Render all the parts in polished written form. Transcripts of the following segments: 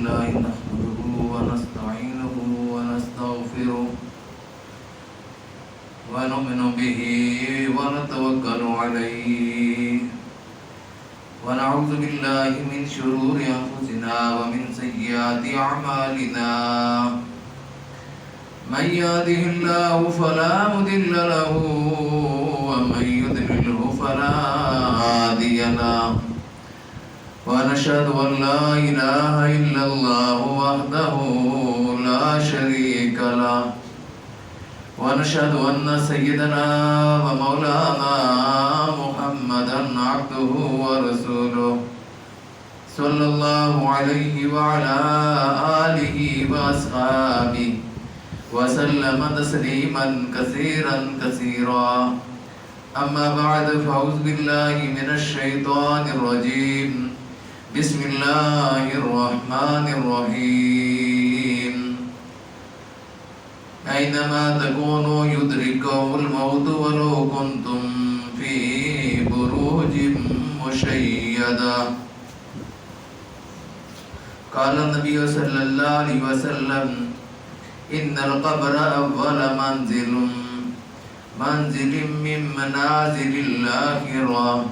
لله نحمده ونستعينه ونستغفره ونؤمن به ونتوكل عليه ونعوذ بالله من شرور أنفسنا ومن سيئات أعمالنا من يهده الله فلا مضل له ومن يضلله فلا هادي له ونشهد أن لا إله إلا الله وحده لا شريك له ونشهد أن سيدنا ومولانا محمدا عبده ورسوله صلى الله عليه وعلى آله وأصحابه وسلم تسليما كثيرا كثيرا أما بعد فأعوذ بالله من الشيطان الرجيم بسم الله الرحمن الرحيم أينما تكونوا يدرككم الموت ولو كنتم في بروج مشيدة قال النبي صلى الله عليه وسلم إن القبر أول منزل من منازل الآخرة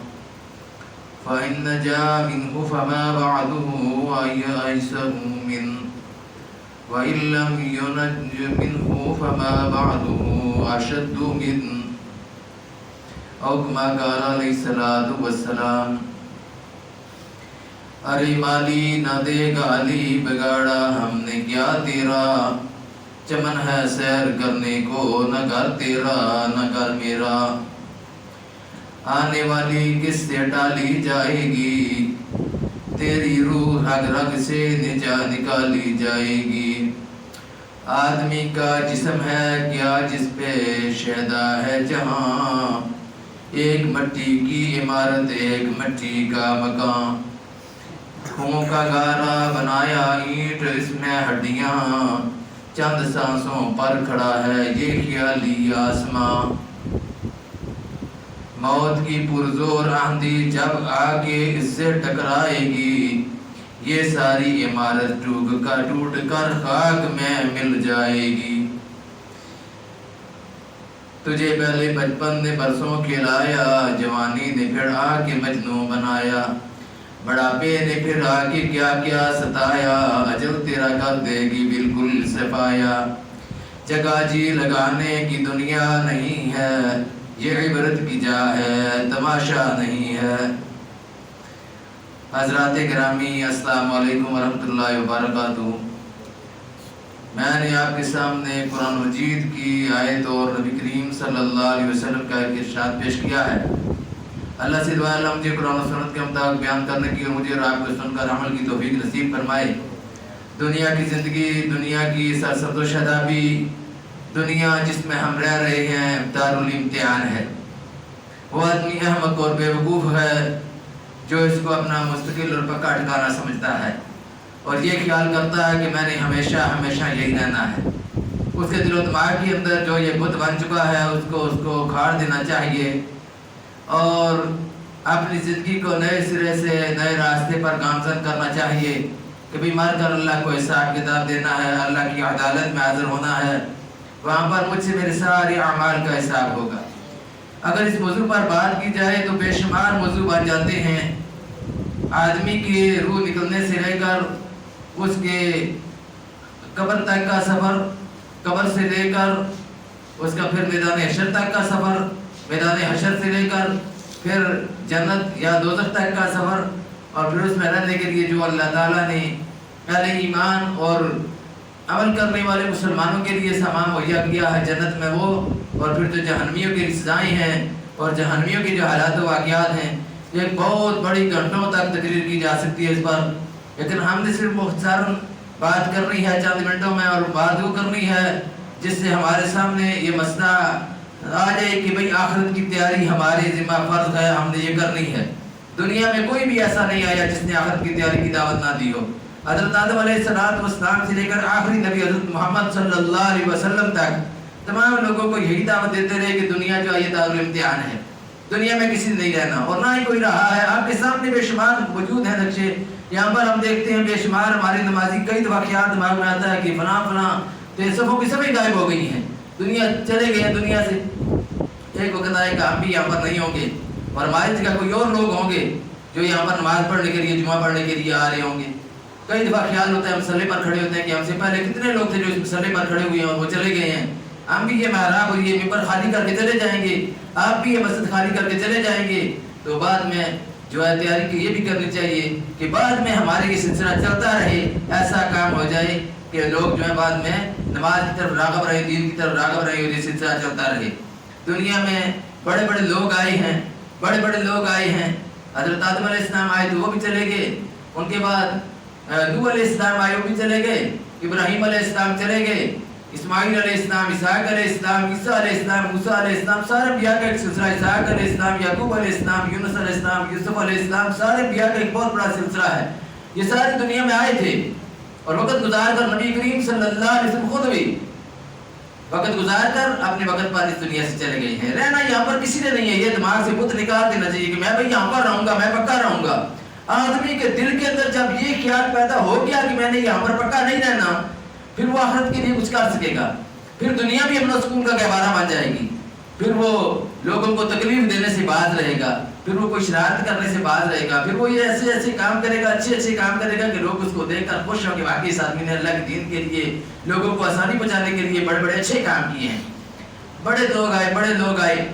فإن نجا منه فما بعده أيسر منه وإن لم ينج منه فما بعده أشد منه أو كما قال عليه الصلاة والسلام ارے مالی نہ دے گالی بگاڑا ہم نے کیا تیرا چمن ہے سیر کرنے کو نہ گھر تیرا نہ گھر میرا آنے والی کس سے ٹالی جائے گی تیری روح رگ رگ سے نکالی جائے گی آدمی کا جسم ہے کیا جس پہ شہدا ہے جہاں ایک مٹی کی عمارت ایک مٹی کا مکان خون کا گارا بنایا اینٹ اس میں ہڈیاں چند سانسوں پر کھڑا ہے یہ خیالی آسمان موت کی پرزور آندھی جب آگے اس سے ٹکرائے گی یہ ساری عمارت ٹوٹ کر خاک میں مل جائے گی تجھے پہلے بچپن نے برسوں کھلایا جوانی نے پھر آ کے مجنوں بنایا بڑھاپے نے پھر آ کے کیا کیا ستایا اجل تیرا کر دے گی بالکل صفایا جگہ جی لگانے کی دنیا نہیں ہے یہ عبرت کی جا ہے تماشا نہیں ہے حضرات گرامی السلام علیکم ورحمۃ اللہ وبرکاتہ میں نے آپ کے سامنے قرآن مجید کی آیت اور نبی کریم صلی اللہ علیہ وسلم کا ایک ارشاد پیش کیا ہے اللہ سے دعا اللہ مجھے قرآن و سنت کے مطابق بیان کرنے کی اور مجھے اور آپ کو سن کر عمل کی توفیق نصیب فرمائے دنیا کی زندگی دنیا کی سرسبز و شادابی دنیا جس میں ہم رہ رہے ہیں دارالامتحان ہے وہ آدمی احمق اور بے وقوف ہے جو اس کو اپنا مستقل اور پکا ٹھکانہ سمجھتا ہے اور یہ خیال کرتا ہے کہ میں نے ہمیشہ یہی رہنا ہے اس کے دل و دماغ کے اندر جو یہ بت بن چکا ہے اس کو اکھاڑ دینا چاہیے اور اپنی زندگی کو نئے سرے سے نئے راستے پر گامزن کرنا چاہیے کبھی مر کر اللہ کو حساب کتاب دینا ہے اللہ کی عدالت میں حاضر ہونا ہے وہاں پر مجھ سے میرے سارے اعمال کا حساب ہوگا اگر اس موضوع پر بات کی جائے تو بے شمار موضوع بن جاتے ہیں آدمی کی روح نکلنے سے لے کر اس کے قبر تک کا سفر قبر سے لے کر اس کا پھر میدان حشر تک کا سفر میدان حشر سے لے کر پھر جنت یا دوزخ تک کا سفر اور پھر اس میں رہنے کے لیے جو اللہ تعالیٰ نے پہلے ایمان اور عمل کرنے والے مسلمانوں کے لیے سامان مہیا کیا ہے جنت میں وہ اور پھر جو جہنمیوں کی سزائیں ہیں اور جہنمیوں کی جو حالات و واقعات ہیں ایک بہت بڑی گھنٹوں تک تقریر کی جا سکتی ہے اس پر لیکن ہم نے صرف مختصراً بات کرنی ہے چند منٹوں میں اور بات وہ کرنی ہے جس سے ہمارے سامنے یہ مسئلہ آ جائے کہ بھئی آخرت کی تیاری ہمارے ذمہ فرض ہے ہم نے یہ کرنی ہے دنیا میں کوئی بھی ایسا نہیں آیا جس نے آخرت کی تیاری کی دعوت نہ دی ہو حضرت آدم علیہ السلام سے لے کر آخری نبی حضرت محمد صلی اللہ علیہ وسلم تک تمام لوگوں کو یہی دعوت دیتے رہے کہ دنیا جو ہے یہ دارالامتحان ہے دنیا میں کسی نے نہیں رہنا اور نہ ہی کوئی رہا ہے. آپ کے سامنے بے شمار موجود ہیں نقشے. یہاں پر ہم دیکھتے ہیں بے شمار ہمارے نمازی کئی دفعہ خیال دماغ میں آتا ہے کہ فلاں فلاں صفوں کی سبھی غائب ہو گئی ہیں, دنیا چلے گئے ہیں دنیا سے. ایک وقت آئے گا ہم بھی یہاں پر نہیں ہوں گے اور ہماری جگہ کوئی اور لوگ ہوں گے جو یہاں پر نماز پڑھنے کے لیے, جمعہ پڑھنے کے لیے آ رہے ہوں گے. کئی دفعہ خیال ہوتا ہے ہم مسلح پر کھڑے ہوتے ہیں کہ ہم سے پہلے کتنے لوگ تھے جو اس مسلح پر کھڑے ہوئے ہیں اور وہ چلے گئے ہیں. ہم بھی یہ محراب اور یہ ممبر خالی کر کے چلے جائیں گے, آپ بھی یہ مسجد خالی کر کے چلے جائیں گے. تو بعد میں جو ہے تیاری کی یہ بھی کرنی چاہیے کہ بعد میں ہمارے یہ سلسلہ چلتا رہے, ایسا کام ہو جائے کہ لوگ جو ہے بعد میں نماز کی طرف راغب رہے, دین کی طرف راغب رہے اور یہ سلسلہ چلتا رہے. دنیا میں بڑے بڑے لوگ آئے ہیں, بڑے بڑے لوگ آئے ہیں. حضرت آدم علیہ السلام آئے تو وہ بھی چلے گئے, ان کے بعد نوح علیہ السلام آئے وہ بھی چلے گئے, ابراہیم علیہ السلام چلے گئے, اسماعیل علیہ السلام, اسحاق علیہ السلام, عیسیٰ علیہ السلام, موسیٰ علیہ السلام, سارے انبیاء کا ایک سلسلہ. اسحاق علیہ السلام, یعقوب علیہ السلام, یونس علیہ السلام, یوسف علیہ السلام, سارے انبیاء کا ایک بہت بڑا سلسلہ ہے. یہ ساری دنیا میں آئے تھے اور وقت گزار کر نبی کریم صلی اللہ علیہ وسلم خود بھی وقت گزار کر اپنے وقت پر اس دنیا سے چلے گئے ہیں. رہنا یہاں پر کسی نے نہیں ہے. یہ دماغ سے بت نکال دینا چاہیے کہ میں بھائی یہاں پر رہوں گا, میں پکا رہوں گا. آدمی کے دل کے اندر جب یہ خیال پیدا ہو گیا کہ میں نے یہاں پر پکا نہیں رہنا, پھر وہ آخرت کے لیے کچھ کر سکے گا. پھر دنیا بھی امن و سکون کا گہوارہ بن جائے گی. پھر وہ لوگوں کو تکلیف دینے سے باز رہے گا, پھر وہ کوئی شرارت کرنے سے باز رہے گا, پھر وہ یہ ایسے ایسے کام کرے گا, اچھے اچھے کام کرے گا کہ لوگ اس کو دیکھ کر خوش ہوں کہ واقعی اس آدمی نے اللہ کے دین کے لیے, لوگوں کو آسانی پہنچانے کے لیے بڑے بڑے اچھے کام کیے ہیں. بڑے لوگ آئے, بڑے لوگ آئے.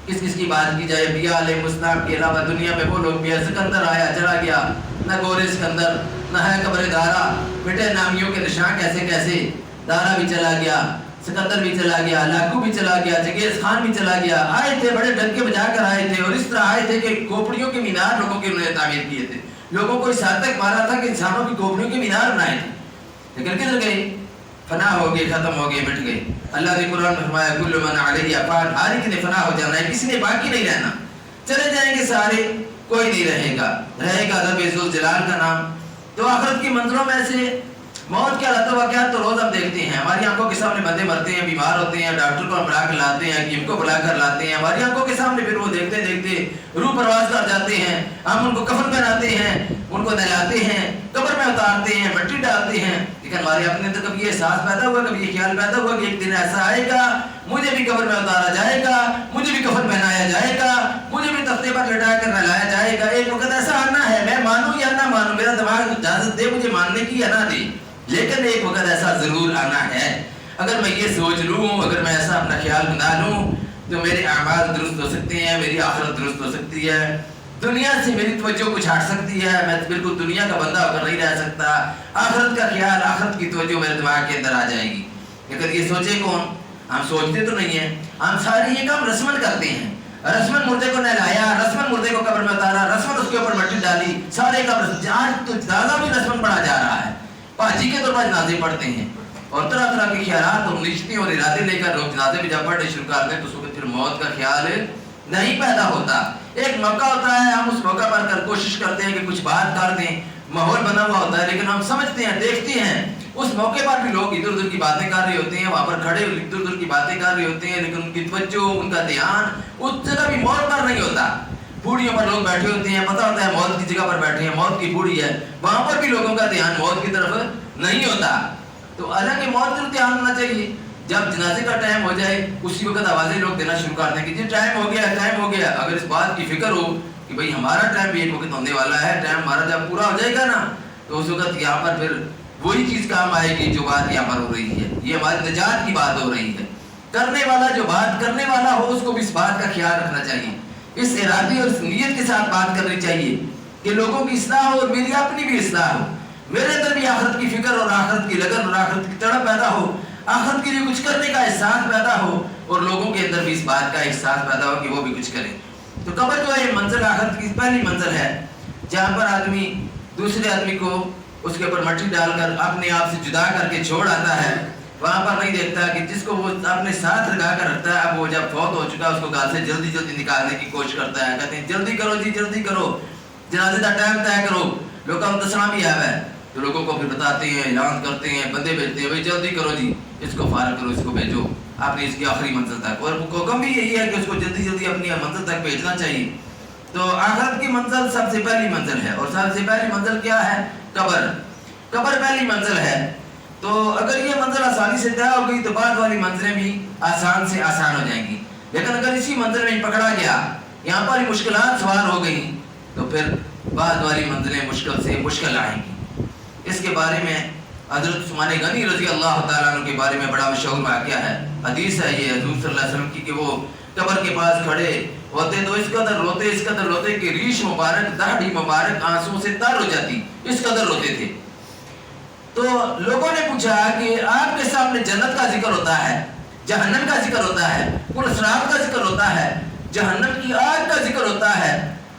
کس کس کی بات کی جائے, انبیاء علیہ السلام کے علاوہ دنیا میں وہ لوگ بھی ہیں. سکندر آیا چلا گیا, نہ گورے سکندر, نہ ہے قبر دارا, بیٹے نامیوں کے نشان کیسے کیسے. دارا بھی چلا گیا, سکندر بھی چلا گیا, لاکو بھی چلا گیا, چنگیز خان بھی چلا گیا. آئے تھے بڑے ڈنکے بجا کر آئے تھے اور اس طرح آئے تھے کہ کھوپڑیوں کے مینار لوگوں کے انہوں نے تعمیر کیے تھے. لوگوں کو اس حد تک مارا تھا کہ انسانوں کی کھوپڑیوں کے مینار بنائے تھے. لیکن کدھر گئے؟ فنا ہو گئے, ختم ہو گئے, مٹ گئے. اللہ نے قرآن میں فرمایا کل من علیہ فان, ہر ایک نے فنا ہو جانا ہے, کسی نے باقی نہیں رہنا. چلے جائیں گے سارے, کوئی نہیں رہے گا. رہے گا رب ذوالجلال کا نام. تو آخرت کی منظروں میں سے موت کے حالات واقعات تو روز ہم دیکھتے ہیں. ہماری آنکھوں کے سامنے بندے مرتے ہیں, بیمار ہوتے ہیں, ڈاکٹر کو بلا کر لاتے ہیں, حکیم کو بلا کر لاتے ہیں. ہماری آنکھوں کے سامنے پھر وہ دیکھتے دیکھتے روح پرواز کر جاتے ہیں. ہم ان کو کفن پہناتے ہیں, ان کو نہلاتے ہیں, قبر میں اتارتے ہیں, مٹی ڈالتے ہیں. لیکن ہمارے اپنے اندر کبھی یہ احساس پیدا ہوا, کبھی یہ خیال پیدا ہوا کہ ایک دن ایسا آئے گا مجھے بھی قبر میں اتارا جائے گا, مجھے بھی کفن پہنایا جائے گا, مجھے بھی تختے پر لٹا کر نہلایا جائے گا. ایک وقت ایسا آنا ہے, میں مانوں یا نہ مانوں, میرا دماغ اجازت دے مجھے ماننے کی یا نہ دے, لیکن ایک وقت ایسا ضرور آنا ہے. اگر میں یہ سوچ لوں, اگر میں ایسا اپنا خیال بنا لوں تو میرے اعمال درست ہو سکتے ہیں, میری آخرت درست ہو سکتی ہے, دنیا سے میری توجہ کچھ ہٹ سکتی ہے, میں بالکل دنیا کا بندہ ہو کر نہیں رہ سکتا. آخرت کا خیال, آخرت کی توجہ میرے دماغ کے اندر آ جائے گی. لیکن یہ سوچے کون؟ ہم سوچتے تو نہیں ہیں, ہم سارے یہ کام رسمن کرتے ہیں. رسمن مردے کو نہلایا, رسمن مردے کو قبر میں اتارا, رسمن اس کے اوپر مٹی ڈالی, سارے کا آج تو زیادہ بھی رسمن پڑھا جا رہا ہے. پاجی کے طور پر جنازے پڑھتے ہیں اور طرح طرح کے خیالات اور نشتے اور ارادے لے کر لوگ جنازے میں جب پڑھنے شروع کرتے ہیں تو اس وقت پھر موت کا خیال نہیں پیدا ہوتا. ایک موقع ہوتا ہے, ہم اس موقع پر کر کوشش کرتے ہیں کہ کچھ بات کر دیں, ماحول بنا ہوا ہوتا ہے, لیکن ہم سمجھتے ہیں, دیکھتے ہیں اس موقع پر بھی لوگ ادھر ادھر کی باتیں کر رہے ہوتے ہیں, وہاں پر کھڑے ادھر ادھر کی باتیں کر رہے ہوتے ہیں, لیکن ان کی توجہ, ان کا دھیان اس جگہ بھی موت پر نہیں ہوتا. بوڑھیوں پر لوگ بیٹھے ہوتے ہیں, پتہ ہوتا ہے موت کی جگہ پر بیٹھے ہیں, موت کی بوڑھی ہے, وہاں پر بھی لوگوں کا دھیان موت کی طرف نہیں ہوتا. تو حالانکہ موت پر دھیان ہونا چاہیے. جب جنازے کا ٹائم ہو جائے اسی وقت آوازیں لوگ دینا شروع کر دیں کہ جی ٹائم ہو گیا, ٹائم ہو گیا. اگر اس بات کی فکر ہو کہ بھئی ہمارا ٹائم بھی ایک وقت ہونے والا ہے, ٹائم ہمارا جب پورا ہو جائے گا نا تو اس وقت یہاں پر پھر وہی چیز کام آئے گی جو بات یہاں پر ہو رہی ہے. یہ ہماری نجات کی بات ہو رہی ہے. کرنے والا جو بات کرنے والا ہو اس کو بھی اس بات کا خیال رکھنا چاہیے, اس ارادے اور اس نیت کے ساتھ بات کرنی چاہیے کہ لوگوں کی اصلاح ہو اور میری اپنی بھی اصلاح ہو, میرے اندر بھی آخرت کی فکر اور آخرت کی لگن اور آخرت کی تڑپ پیدا ہو, آخرت کے لیے کچھ کرنے کا احساس پیدا ہو اور لوگوں کے اندر بھی اس بات کا احساس پیدا ہو کہ وہ بھی کچھ کریں. تو قبر جو ہے یہ منزل آخرت کی پہلی منزل ہے جہاں پر آدمی دوسرے آدمی کو اس کے اوپر مٹی ڈال کر اپنے آپ سے جدا کر کے چھوڑ آتا ہے. وہاں پر نہیں دیکھتا کہ جس کو وہ اپنے ساتھ لگا کر رکھتا ہے, اب وہ جب فوت ہو چکا اس کو گھر سے جلدی جلدی نکالنے کی کوشش کرتا ہے. کہتے ہیں جلدی کرو جی, جلدی کرو, جنازے کا ٹائم طے کرو. لوگ کا متسلام بھی آیا ہے تو لوگوں کو پھر بتاتے ہیں, اعلان کرتے ہیں, بندے بھیجتے ہیں, بھائی جلدی کرو جی, اس کو فارغ کرو, اس کو بھیجو. اپنی اس کی آخری منزل تک، اور حکم بھی یہی ہے کہ اس کو جلدی جلدی اپنی منزل تک بھیجنا چاہیے۔ تو آخرت کی منزل سب سے پہلی منزل ہے، اور سب سے پہلی منزل کیا ہے؟ قبر۔ قبر پہلی منزل ہے، تو اگر یہ منزل آسانی سے طے ہو گئی تو بعد والی منزلیں بھی آسان سے آسان ہو جائیں گی، لیکن اگر اسی منزل میں پکڑا گیا، یہاں پر مشکلات سوار ہو گئی، تو پھر بعد والی منزلیں مشکل سے مشکل آئیں گی۔ اس کے بارے میں حضرت عثمان غنی رضی اللہ تعالیٰ عنہ کے بارے میں بڑا مشہور واقعہ ہے، حدیث ہے یہ حضور صلی اللہ علیہ وسلم کی، کہ وہ قبر کے پاس کھڑے ہوتے تو اس قدر روتے کہ ریش مبارک، داڑھی مبارک آنسوں سے تر ہو جاتی، اس قدر روتے تھے۔ تو لوگوں نے پوچھا کہ آپ کے سامنے جنت کا ذکر ہوتا ہے، جہنم کا ذکر ہوتا ہے، کل صراط کا ذکر ہوتا ہے، جہنم کی آگ کا ذکر ہوتا ہے،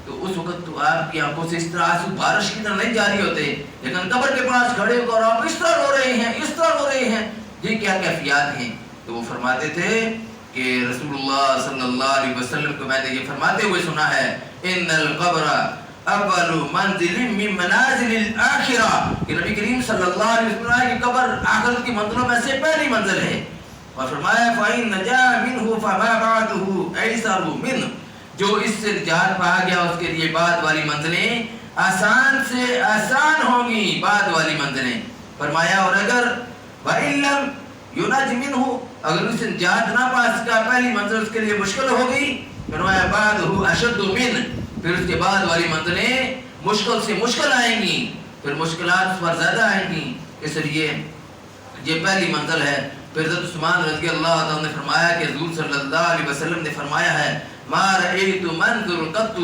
تو اس وقت تو آپ کی آنکھوں سے اس طرح آنسو بارش کی طرح نہیں جاری ہوتے، لیکن قبر کے پاس کھڑے ہو کر آپ اس طرح رو رہے ہیں، اس طرح رو رہے ہیں، یہ کیا کیفیات ہیں؟ تو وہ فرماتے تھے کہ رسول اللہ صلی اللہ علیہ وسلم کو میں نے یہ فرماتے ہوئے سنا ہے، ان القبر اول منزل من منازل الاخرہ، کہ نبی کریم صلی اللہ علیہ وسلم کی قبر آخرت کی منزلوں میں سے پہلی منزل ہے، اور فرمایا فَإِن نَجَا مِنْهُ فَمَا بَعْدُهُ أَيْسَرُ مِنْهُ، جو اس سے نجات پا گیا اس کے لیے بعد والی منزلیں آسان سے آسان ہوں گی، بعد والی منزلیں۔ فرمایا اور اگر وَإِن لَمْ يُنَجْ مِنْهُ، اگر اس سے نجات نہ پا سکا، پہلی منزل اس کے لیے مشکل ہو گئی، فرمایا بَعْدُهُ أَشَدُّ مِنْهُ، پھر اس کے بعد والی منزلیں مشکل سے مشکل آئیں گی، پھر مشکلات اس پر زیادہ آئیں گی، اس لیے یہ پہلی منزل ہے۔ پھر حضرت عثمان رضی اللہ عنہ نے فرمایا کہ حضور صلی اللہ علیہ وسلم نے فرمایا ہے، ما رأيت منظر قط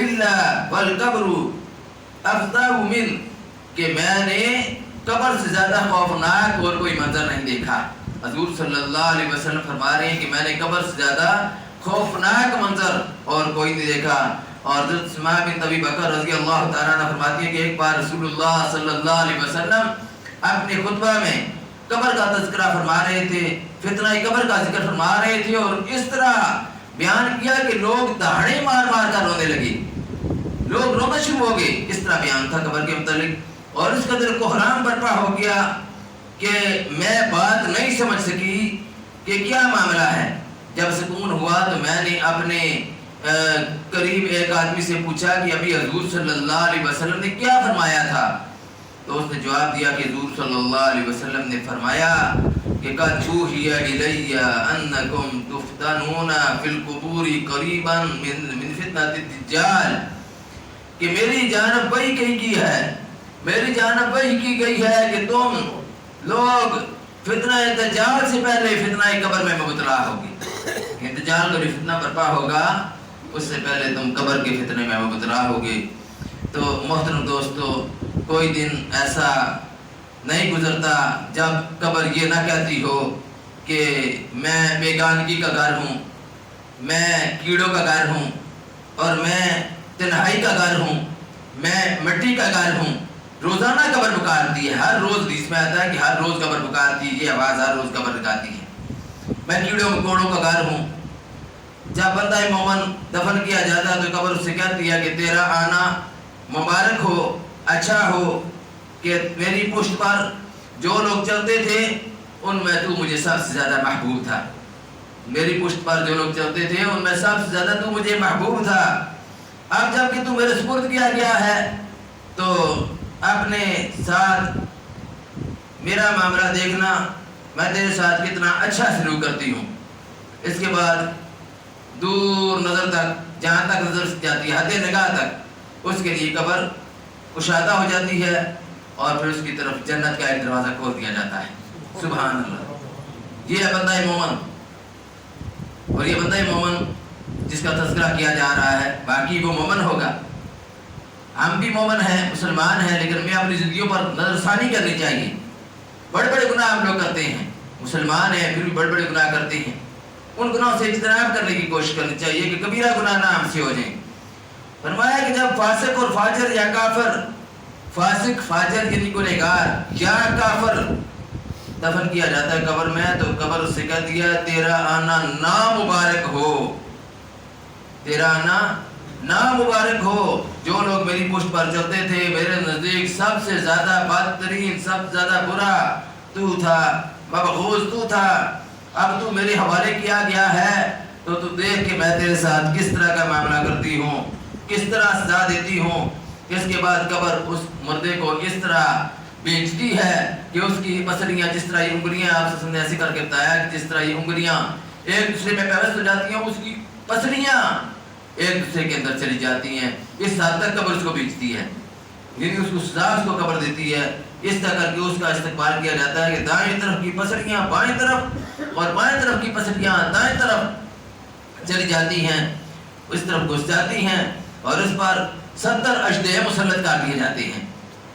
الا والقبر افضل من، کہ میں نے قبر سے زیادہ خوفناک اور کوئی منظر نہیں دیکھا۔ حضور صلی اللہ علیہ وسلم فرما رہے ہیں کہ میں نے قبر سے زیادہ خوفناک منظر اور کوئی نہیں دیکھا۔ اور حضرت اسماء بنت ابی بکر رضی اللہ تعالیٰ عنہ فرماتی ہے کہ ایک بار رسول اللہ صلی اللہ علیہ وسلم اپنے خطبہ میں قبر کا تذکرہ فرما رہے تھے، فتنہ قبر کا ذکر فرما رہے تھے، اور اس طرح بیان کیا کہ لوگ دہاڑے مار مار کر رونے لگے، لوگ رونا شروع ہو گئے، اس طرح بیان تھا قبر کے متعلق، اور اس قدر کوہرام برپا ہو گیا کہ میں بات نہیں سمجھ سکی کہ کیا معاملہ ہے۔ جب سکون ہوا تو میں نے اپنے قریب ایک آدمی سے پوچھا کہ ابھی حضور صلی اللہ علیہ وسلم نے کیا فرمایا تھا؟ تو اس نے جواب دیا کہ حضور صلی اللہ علیہ وسلم نے فرمایا کہ قد اوحی الی انکم تفتنون فی القبور قریبا من فتنة الدجال، کہ میری جانب وحی کہی کی ہے، میری جانب وحی کی گئی ہے کہ تم لوگ فتنہ دجال سے پہلے فتنہ قبر میں مبتلا ہوگی، کہ دجال کا جو فتنہ برپا ہوگا اس سے پہلے تم قبر کے فتنے میں مبتلا ہوگے۔ تو محترم دوستو، کوئی دن ایسا نہیں گزرتا جب قبر یہ نہ کہتی ہو کہ میں بیگانگی کا گھر ہوں، میں کیڑوں کا گھر ہوں، اور میں تنہائی کا گھر ہوں، میں مٹی کا گھر ہوں۔ روزانہ قبر پکارتی ہے، ہر روز حدیث میں آتا ہے کہ ہر روز قبر پکارتی ہے، یہ آواز ہر روز قبر پکارتی ہے، میں کیڑوں مکوڑوں کا گھر ہوں۔ جب بندہ مومن دفن کیا جاتا ہے تو قبر اس سے کہتی ہے کہ تیرا آنا مبارک ہو، اچھا ہو، کہ میری پشت پر جو لوگ چلتے تھے ان میں تو مجھے سب سے زیادہ محبوب تھا، میری پشت پر جو لوگ چلتے تھے ان میں سب سے زیادہ تو مجھے محبوب تھا۔ اب جب کہ تو میرے سپرد کیا گیا ہے تو اپنے ساتھ میرا معاملہ دیکھنا، میں تیرے ساتھ کتنا اچھا سلوک کرتی ہوں۔ اس کے بعد دور نظر تک، جہاں تک نظر جاتی ہے، حد نگاہ تک، اس کے لیے قبر کشادہ ہو جاتی ہے، اور پھر اس کی طرف جنت کا ایک دروازہ کھول دیا جاتا ہے۔ سبحان اللہ، یہ ہے بندہ مومن، اور یہ بندہ مومن جس کا تذکرہ کیا جا رہا ہے، باقی وہ مومن ہوگا۔ ہم بھی مومن ہیں، مسلمان ہیں، لیکن ہمیں اپنی زندگیوں پر نظر ثانی کرنی چاہیے۔ بڑے بڑے گناہ ہم لوگ کرتے ہیں، مسلمان ہیں پھر بھی بڑے بڑے گناہ کرتے ہیں، ان گناہوں سے اجتناب کرنے کی کوشش کرنی چاہیے کہ کبیرہ گناہ نہ ہم سے ہو جائیں۔ فرمایا کہ جب فاسق اور فاجر یا کافر، فاسق فاجر یعنی گنہگار یا کافر دفن کیا جاتا ہے قبر میں، تو قبر اس سے کہہ دیا تیرا آنا نامبارک ہو، تیرا آنا نامبارک ہو۔ جو لوگ میری پشت پر چلتے تھے میرے نزدیک سب سے زیادہ بدترین، سب سے زیادہ برا تو تھا، مبغوض تو تھا، اب تو میرے حوالے کیا گیا ہے تو دیکھ کہ میں تیرے ساتھ کس طرح کا معاملہ کرتی ہوں، کس طرح سزا دیتی ہوں۔ اس کے بعد قبر اس مردے کو اس طرح بیچتی ہے کہ اس کی پسلیاں، جس طرح یہ انگلیاں، آپ نے ایسے کر کے بتایا کہ جس طرح یہ انگلیاں ایک دوسرے میں پیوست ہو جاتی ہیں، اس کی پسلیاں ایک دوسرے کے اندر چلی جاتی ہیں، اس حد تک قبر اس کو بیچتی ہے، یعنی اس کو سزا اس کو قبر دیتی ہے۔ اس طرح کر کے اس کا استقبال کیا جاتا ہے کہ دائیں طرف کی پسلیاں بائیں طرف اور بائیں طرف کی پسلیاں دائیں طرف چلی جاتی ہیں، اس طرف گھس جاتی ہیں اور اس پر 70 اژدہے مسلط کر دیے جاتے ہیں۔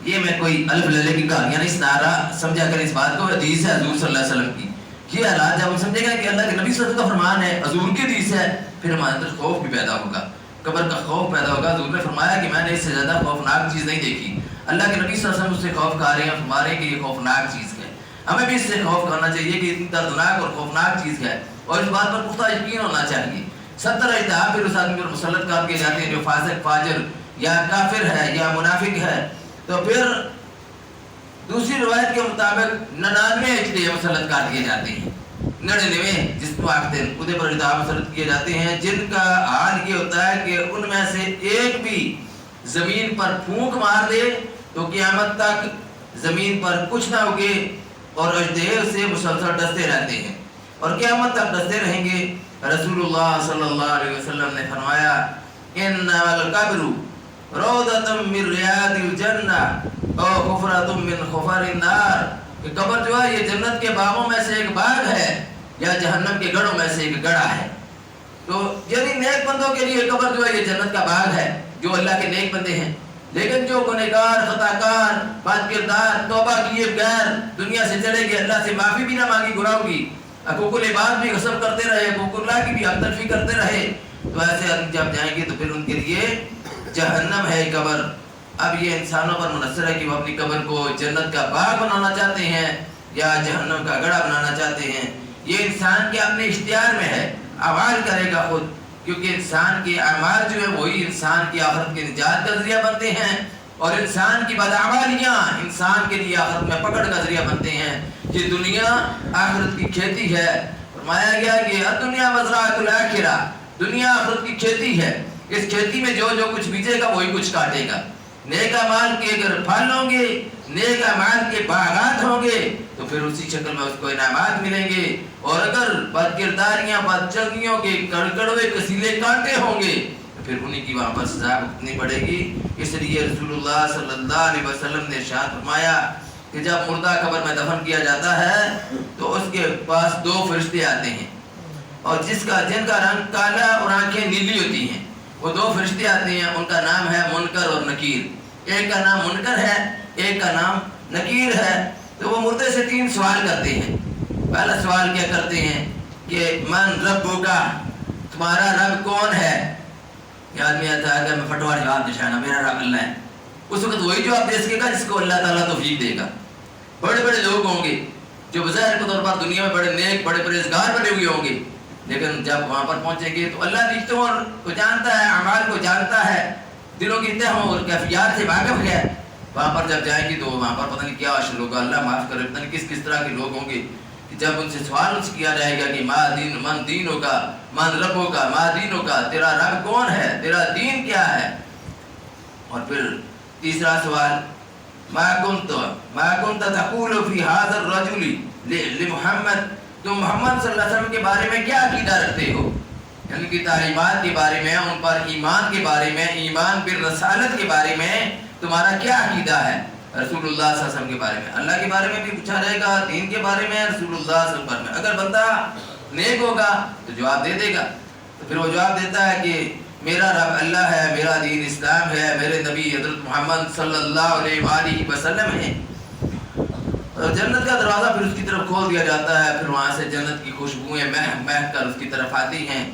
یہ میں کوئی الف للے کی کہانیاں نہیں سنا رہا، سمجھا کر اس بات کو، حدیث ہے حضور صلی اللہ علیہ وسلم کی۔ یہ حالات جب ہم سمجھے گا کہ اللہ کے نبی صلی اللہ علیہ وسلم کا فرمان ہے، حضور کی حدیث ہے، پھر ہمارے اندر خوف بھی پیدا ہوگا، قبر کا خوف پیدا ہوگا۔ حضور نے فرمایا کہ میں نے اس سے زیادہ خوفناک چیز نہیں دیکھی۔ اللہ کے نبی صلی اللہ علیہ وسلم اس سے خوف کھا رہے ہیں، فرما رہے ہیں کہ یہ خوفناک چیز ہے، ہمیں بھی اس سے خوف کرنا چاہیے کہ اتنی دردناک اور خوفناک چیز ہے، اور اس بات پر پختہ یقین ہونا چاہیے۔ 70 اژدہا پھر اس آدمی پر مسلط کر دیے جاتے ہیں جو فاسق، فاجر یا کافر ہے یا منافق ہے۔ تو پھر دوسری روایت کے مطابق 99 اژدہے مسلط کر دیے جاتے ہیں، 99 جس کو آختے ہیں خودے پر اژدہا مسلط کیے جاتے ہیں، جن کا حال یہ ہوتا ہے کہ ان میں سے ایک بھی زمین پر پھونک مار دے تو قیامت تک زمین پر کچھ نہ اگے، اور اژدہے سے مسلسل ڈستے رہتے ہیں اور قیامت تک ڈستے رہیں گے۔ رسول اللہ صلی اللہ علیہ وسلم نے فرمایا ان القبر روضۃ من ریاض الجنہ او حفرۃ من حفر النار، کہ قبر جو ہے یہ جنت کے باغوں میں سے ایک باغ ہے یا جہنم کے گڑھوں میں سے ایک گڑھا ہے۔ تو یعنی نیک بندوں کے لیے قبر جو ہے یہ جنت کا باغ ہے، جو اللہ کے نیک بندے ہیں، لیکن جو گنہگار، خطا کار، بد کردار، توبہ کیے بغیر دنیا سے چلے گئے، اللہ سے معافی بھی نہ مانگی، گناہوں کی، حقوق العباد بھی غصب کرتے رہے، حقوق اللہ کی بھی حق تلفی کرتے رہے، تو ایسے آدمی جب جائیں گے تو پھر ان کے لیے جہنم ہے قبر۔ اب یہ انسانوں پر منحصر ہے کہ وہ اپنی قبر کو جنت کا باغ بنانا چاہتے ہیں یا جہنم کا گڑھا بنانا چاہتے ہیں۔ یہ انسان کے اپنے اختیار میں ہے، اعمال کرے گا خود، کیونکہ انسان کے اعمال جو ہے وہی انسان کی آخرت کے نجات کا ذریعہ بنتے ہیں، اور انسان کی بدعمالیاں انسان کے لیے آخرت میں پکڑ کا ذریعہ بنتے ہیں۔ یہ دنیا آخرت کی کھیتی ہے، فرمایا گیا کہ الدنیا مزرعۃ الآخرہ، دنیا آخرت کی کھیتی ہے، اس کھیتی میں جو جو کچھ بیجے گا وہی کچھ کاٹے گا۔ نیک اعمال کے اگر پھل ہوں گے، نیک اعمال کے باغات ہوں گے تو پھر اسی شکل میں اس کو انعامات ملیں گے، اور اگر بد کرداریاں، بد چلنیوں کے کڑوے کسیلے کانٹے ہوں گے تو پھر انہیں کی وہاں پر سزا بھگتنی پڑے گی۔ اس لیے رسول اللہ صلی اللہ علیہ وسلم نے ارشاد فرمایا کہ جب مردہ قبر میں دفن کیا جاتا ہے تو اس کے پاس 2 فرشتے آتے ہیں، اور جن کا رنگ کالا اور آنکھیں نیلی ہوتی ہیں، وہ 2 فرشتے آتے ہیں، ان کا نام ہے منکر اور نکیر۔ ایک کا نام منکر ہے، ایک کا نام نکیر ہے۔ تو وہ مردے سے 3 سوال کرتے ہیں۔ پہلا سوال کیا کرتے ہیں کہ من ربک، تمہارا رب کون ہے؟ یہ آدمی آتا ہے کہ میں پھٹوار جواب دشانا، میرا رب اللہ ہے۔ اس وقت وہی جواب دے سکے گا جس کو اللہ تعالیٰ توفیق دے گا۔ بڑے بڑے لوگ ہوں گے جو بظاہر کے طور پر دنیا میں بڑے نیک، بڑے پرہیزگار بنے ہوئے ہوں گے، لیکن جب وہاں پر پہنچیں گے تو اللہ رشتوں کو جانتا ہے، اعمال کو جانتا ہے، دلوں کی تہوں اور کیفیات سے واقف ہے۔ وہاں پر جب جائیں گے تو وہاں پر پتہ نہیں کیا اشر ہوگا، اللہ معاف کرے، پتہ نہیں کس طرح کے لوگ ہوں گے کہ جب ان سے سوال کیا جائے گا کہ من دینوں کا، من ربوں کا، ما دینوں کا، تیرا رب کون ہے، تیرا دین کیا ہے؟ اور پھر تیسرا سوال ما کنت تقول فی هذا الرجل لمحمد، تم محمد صلی اللہ علیہ وسلم کے بارے میں کیا عقیدہ رکھتے ہو؟ ان کی تعلیمات کے بارے میں، ان پر ایمان کے بارے میں، ایمان بالرسالت کے بارے میں تمہارا کیا عقیدہ ہے؟ رسول اللہ صلی اللہ علیہ وسلم کے بارے میں، اللہ کے بارے میں بھی پوچھا جائے گا، دین کے بارے میں، رسول اللہ صلی اللہ علیہ وسلم کے بارے میں۔ اگر بندہ نیک ہوگا تو جواب دے دے گا، تو پھر وہ جواب دیتا ہے کہ میرا رب اللہ ہے، میرا دین اسلام ہے، میرے نبی حضرت محمد صلی اللہ علیہ وآلہ وسلم ہے۔ جنت کا دروازہ پھر اس کی طرف کھول دیا جاتا ہے، پھر وہاں سے جنت کی خوشبوئیں مہک کر اس کی طرف آتی ہیں،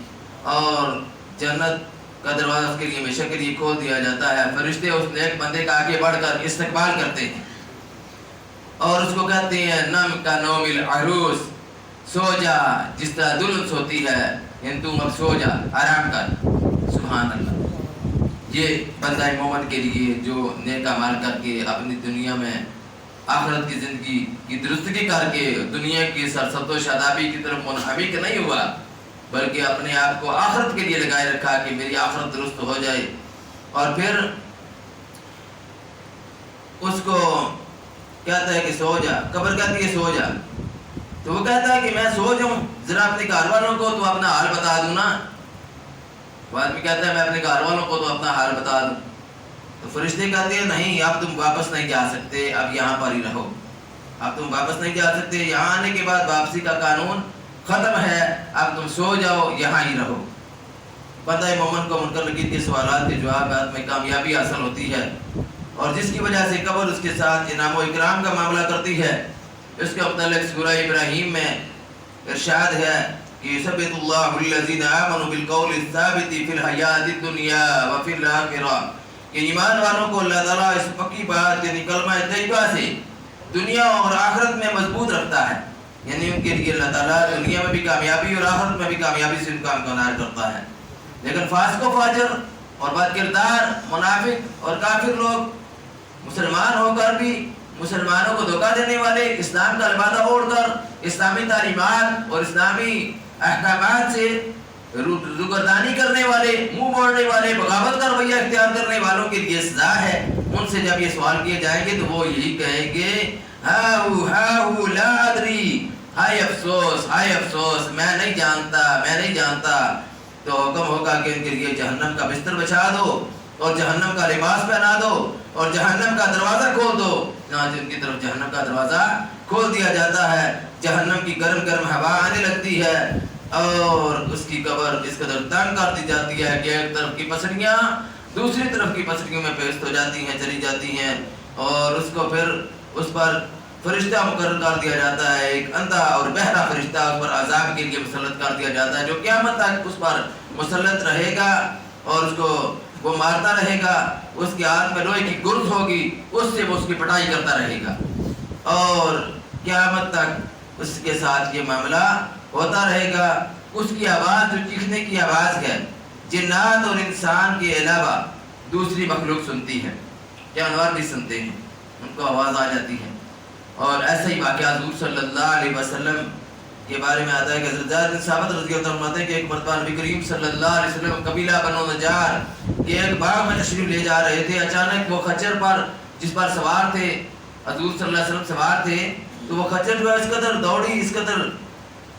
اور جنت کا دروازہ اس کے لیے ہمیشہ کے لیے کھول دیا جاتا ہے۔ فرشتے اس نیک بندے کا آگے بڑھ کر استقبال کرتے ہیں اور اس کو کہتے ہیں نم کا نوم العروس، سو جا جس طرح دلہن سوتی ہے، تم اب سو جا، آرام کر۔ سبحان اللہ۔ یہ بندہ مومن کے لیے جو نیک اعمال کر کے اپنی دنیا میں آخرت کی زندگی کی درستگی کر کے دنیا کی سرسبز و شادابی کی طرف منہمک نہیں ہوا، بلکہ اپنے آپ کو آخرت کے لیے لگائے رکھا کہ میری آخرت درست ہو جائے. اور پھر اس کو کہتا ہے کہ سو جا، قبر کہتی ہے سو جا، تو وہ کہتا ہے کہ میں سو جاؤں، ذرا اپنے گھر والوں کو تو اپنا حال بتا دوں نا. وہ آدمی کہتا ہے میں اپنے گھر والوں کو تو اپنا حال بتا دوں. تو فرشتے کہتے ہیں نہیں، اب تم واپس نہیں جا سکتے، اب یہاں پر ہی رہو، اب تم واپس نہیں جا سکتے، یہاں آنے کے بعد واپسی کا قانون ختم ہے، اب تم سو جاؤ، یہاں ہی رہو. بندہ مومن کو منکر نکیر کے سوالات کے جوابات میں کامیابی حاصل ہوتی ہے، اور جس کی وجہ سے قبر اس کے ساتھ انعام و اکرام کا معاملہ کرتی ہے. اس کے متعلق سورہ ابراہیم میں ارشاد ہے کہ یثبت اللہ الذین آمنوا بالقول الثابت فی الحیاۃ الدنیا وفی الآخرہ، کہ ایمان والوں کو اللہ تعالیٰ اس پکی بات یعنی کلمہ طیبہ سے دنیا اور آخرت میں مضبوط رکھتا ہے، یعنی ان کے لیے اللہ تعالیٰ دنیا میں بھی کامیابی اور آخرت میں بھی کامیابی سے ان کا امکان کرتا ہے. لیکن فاسق و فاجر اور بد کردار منافق اور کافر لوگ مسلمان ہو کر بھی مسلمانوں کو دھوکہ دینے والے، اسلام کا لبادہ اوڑھ کر اسلامی تعلیمات اور اسلامی احکامات سے روگردانی کرنے والے، منہ موڑنے والے، بغاوت کا رویہ اختیار کرنے والوں کے لیے سزا ہے. ان سے جب یہ سوال کیے جائیں گے تو وہ یہی کہیں گے ہاؤ لا ادری، ہائے افسوس، ہائے افسوس، میں نہیں جانتا، میں نہیں جانتا. تو حکم ہوگا کہ ان کے لیے جہنم کا بستر بچھا دو اور جہنم کا لباس پہنا دو اور جہنم کا دروازہ کھول دو. جن کی طرف جہنم کا دروازہ کھول دیا جاتا ہے، جہنم کی گرم گرم ہوا آنے لگتی ہے اور اس کی قبر اس قدر تنگ کر دی جاتی ہے کہ ایک طرف کی پسلیاں دوسری طرف کی پسلیوں میں پیوست ہو جاتی ہیں، چلی جاتی ہیں، اور اس کو پھر اس پر فرشتہ مقرر کر دیا جاتا ہے، ایک اندھا اور بہرا فرشتہ اس پر عذاب کے لیے مسلط کر دیا جاتا ہے، جو قیامت تک اس پر مسلط رہے گا اور اس کو وہ مارتا رہے گا. اس کے ہاتھ میں لوہے کی گرز ہوگی، اس سے وہ اس کی پٹائی کرتا رہے گا اور قیامت تک اس کے ساتھ یہ معاملہ ہوتا رہے گا. اس کی آواز جو چیخنے کی آواز ہے، جنات اور انسان کے علاوہ دوسری مخلوق سنتی ہے، جانور بھی سنتے ہیں، ان کو آواز آ جاتی ہے. اور ایسا ہی واقعہ حضور صلی اللہ علیہ وسلم کے بارے میں آتا ہے کہ حضرت زید بن ثابت رضی اللہ عنہ کہ ایک مرتبہ نبی کریم صلی اللہ علیہ وسلم قبیلہ بنو نجار کے ایک باغ میں تشریف لے جا رہے تھے. اچانک وہ خچر پر جس پر سوار تھے حضور صلی اللہ علیہ وسلم سوار تھے، تو وہ خچر جو ہے اس قدر دوڑی، اس قدر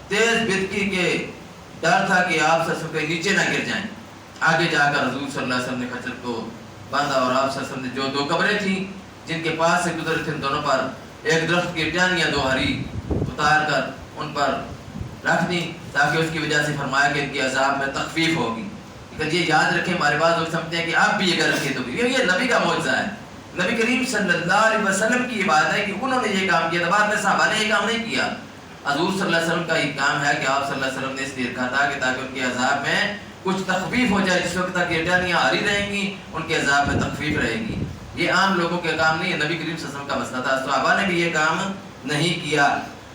تیز بدکی کہ ڈر تھا کہ آپ صلی اللہ علیہ وسلم کے نیچے نہ گر جائیں. آگے جا کر حضور صلی اللہ علیہ وسلم نے خچر کو باندھا اور آپ صلی اللہ علیہ وسلم نے جو دو قبریں تھیں جن کے پاس سے گزرے تھے، دونوں پر ایک درخت کی ٹہنیاں دو ہری اتار کر ان پر رکھ دی تاکہ اس کی وجہ سے فرمایا کہ ان کی عذاب میں تخفیف ہوگی. لیکن یہ یاد رکھیں، ہمارے بعض لوگ سمجھتے ہیں کہ آپ بھی اگر رکھیں تو بھی یہ نبی کا معجزہ ہے. نبی کریم صلی اللہ علیہ وسلم کی یہ بات ہے کہ انہوں نے یہ کام کیا تھا، بعد میں صحابہ نے یہ کام نہیں کیا. حضور صلی اللہ علیہ وسلم کا یہ کام ہے کہ آپ صلی اللہ علیہ وسلم نے اس لیے رکھا تھا کہ تاکہ ان کے عذاب میں کچھ تخفیف ہو جائے. جس وقت تک یہ ٹہنیاں ہری رہیں گی ان کے عذاب میں تخفیف رہے گی. یہ عام لوگوں کے کام نہیں ہے، نبی کریم صلی اللہ علیہ وسلم کا مسئلہ تھا، صحابہ نے بھی یہ کام نہیں کیا.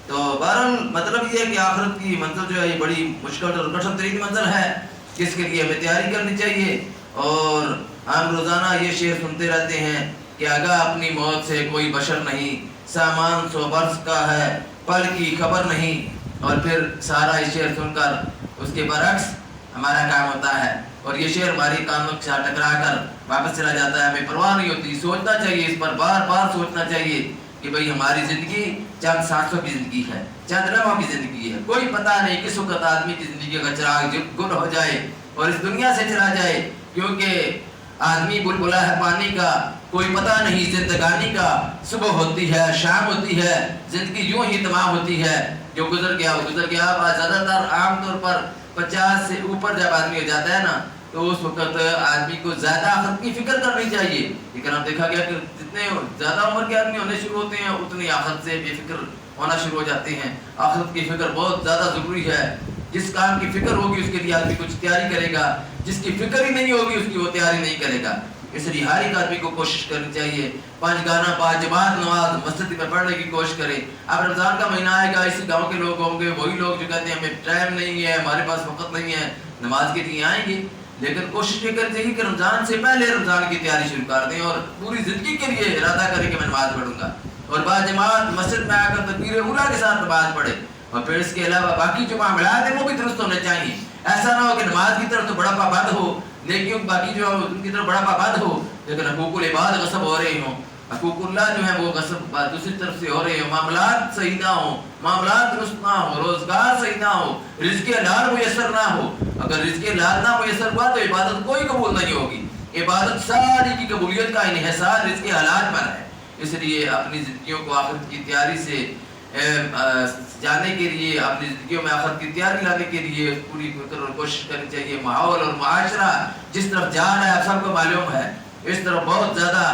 تو بہرحال مطلب یہ ہے کہ آخرت کی منزل جو ہے یہ بڑی مشکل اور کٹھن ترین منزل ہے، جس کے لیے ہمیں تیاری کرنی چاہیے. اور ہم روزانہ یہ شعر سنتے رہتے ہیں کہ آگاہ اپنی موت سے کوئی بشر نہیں، سامان 100 برس کا ہے، پل کی خبر نہیں. اور پھر سارا یہ شعر سن کر اس کے برعکس ہمارا کام ہوتا ہے اور یہ شعر ہماری کانوں کے ساتھ ٹکرا کر واپس چلا جاتا ہے. ہمیں پرواہ نہیں ہوتی. سوچنا چاہیے، اس پر بار بار سوچنا چاہیے کہ بھئی ہماری زندگی چند سانسوں کی زندگی ہے، چند لمحوں کی زندگی ہے. کوئی پتہ نہیں کس وقت آدمی کی زندگی کا چراغ گل ہو جائے اور اس دنیا سے چلا جائے، کیونکہ آدمی بلبلا ہے پانی کا، کوئی پتہ نہیں زندگانی کا. صبح ہوتی ہے، شام ہوتی ہے، زندگی یوں ہی تمام ہوتی ہے. جو گزر گیا وہ گزر گیا. زیادہ تر عام طور پر 50 سے اوپر جب آدمی ہو جاتا ہے نا تو اس وقت آدمی کو زیادہ آخرت کی فکر کرنی چاہیے. لیکن اب دیکھا گیا کہ جتنے زیادہ عمر کے آدمی ہونے شروع ہوتے ہیں اتنی آخرت سے بے فکر ہونا شروع ہو جاتے ہیں. آخرت کی فکر بہت زیادہ ضروری ہے. جس کام کی فکر ہوگی اس کے لیے آدمی کچھ تیاری کرے گا، جس کی فکر ہی نہیں ہوگی اس کی وہ تیاری نہیں کرے گا. اس لیے ہر ایک آدمی کو کوشش کرنی چاہیے 5 گانا 5 جماعت نماز مسجد میں پڑھنے کی کوشش کرے. اب رمضان کا مہینہ آئے گا، اسی گاؤں کے لوگ ہوں گے، وہی لوگ جو کہتے ہیں ہمیں ٹائم نہیں ہے، ہمارے پاس وقت نہیں ہے نماز کے لیے آئیں گے. لیکن کوشش یہ کرنی چاہیے کہ رمضان سے پہلے رمضان کی تیاری شروع کر دیں اور پوری زندگی کے لیے ارادہ کریں کہ میں نماز پڑھوں گا. اور باجماعت مسجد میں آ کر تکبیر اولیٰ کے ساتھ نماز پڑھے، اور پھر اس کے علاوہ باقی جو معاملات ہیں وہ بھی درست ہونے چاہیے. ایسا نہ ہو کہ نماز کی طرف تو بڑا پابند ہو، نیکیوں باقی جو ان کی طرف بڑا پابند ہو، لیکن حقوق العباد غصب ہو رہے ہوں، حقوق اللہ جو ہے وہ غصب دوسری طرف سے ہو رہے ہوں، معاملات صحیح نہ ہوں، معاملات درست نہ ہو، روزگار صحیح نہ ہو، رزق حلال میسر نہ ہو. اگر رزق حلال نہ میسر ہوا تو عبادت کوئی قبول نہیں ہوگی. عبادت ساری کی قبولیت کا انحصار رزق حلال پر ہے. اس لیے اپنی زندگیوں کو آخرت کی تیاری سے جانے کے لیے، اپنی زندگیوں میں آخرت کی تیاری لانے کے لیے پوری کوشش کرنی چاہیے. ماحول اور معاشرہ جس طرف جا رہا ہے آپ سب کو معلوم ہے، اس طرف بہت زیادہ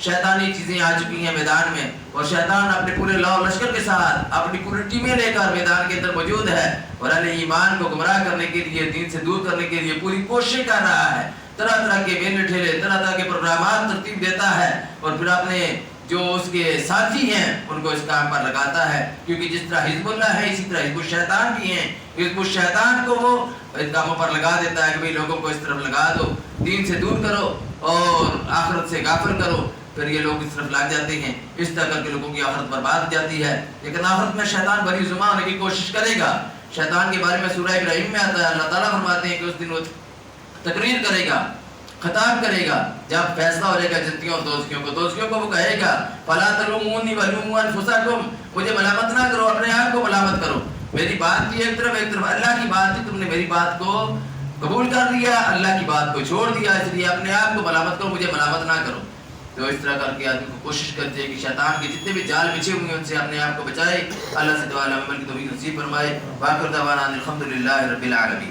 شیطانی چیزیں آ چکی ہیں میدان میں، اور شیطان اپنے پورے لاؤ لشکر کے ساتھ اپنی پوری ٹیمیں لے کر میدان کے اندر موجود ہے، اور اہل ایمان کو گمراہ کرنے کے لیے، دین سے دور کرنے کے لیے پوری کوشش کر رہا ہے. طرح طرح کے میلے ٹھیلے، طرح طرح کے پروگرامات ترتیب دیتا ہے، اور پھر اپنے جو اس کے ساتھی ہیں ان کو اس کام پر لگاتا ہے. کیونکہ جس طرح حزب اللہ ہے اسی طرح حزب الشیطان بھی ہیں. حزب الشیطان کو وہ ان کاموں پر لگا دیتا ہے کہ بھئی لوگوں کو اس طرف لگا دو، دین سے دور کرو اور آخرت سے غافل کرو. پھر یہ لوگ اس طرف لگ جاتے ہیں، اس طرح کر کے لوگوں کی آخرت برباد ہو جاتی ہے. لیکن آخرت میں شیطان بری زبان ہونے کی کوشش کرے گا. شیطان کے بارے میں سورہ ابراہیم میں آتا ہے، اللہ تعالیٰ فرماتے ہیں کہ اس دن وہ تقریر کرے گا، خطاب کرے گا. جب فیصلہ ہو جائے گا جنتیوں اور دوزخیوں کو وہ کہے گا فَلَا تَلُومُونِي وَلُومُوا أَنفُسَكُمْ، مجھے ملامت نہ کرو، اپنے آپ کو ملامت کرو. میری بات کی ایک طرف اللہ کی بات تھی، تم نے میری بات کو قبول کر لیا، اللہ کی بات کو چھوڑ دیا، اس لیے اپنے آپ کو ملامت کرو، مجھے ملامت نہ کرو. تو اس طرح کر کے آدمی کو کوشش کرتے ہیں کہ شیطان کے جتنے بھی جال بچھے ہوئے ہیں ان سے اپنے آپ کو بچائے. اللہ سے دعا عمل کی توفیق نصیب فرمائے. وآخر دعوانا الحمدللہ رب العالمین.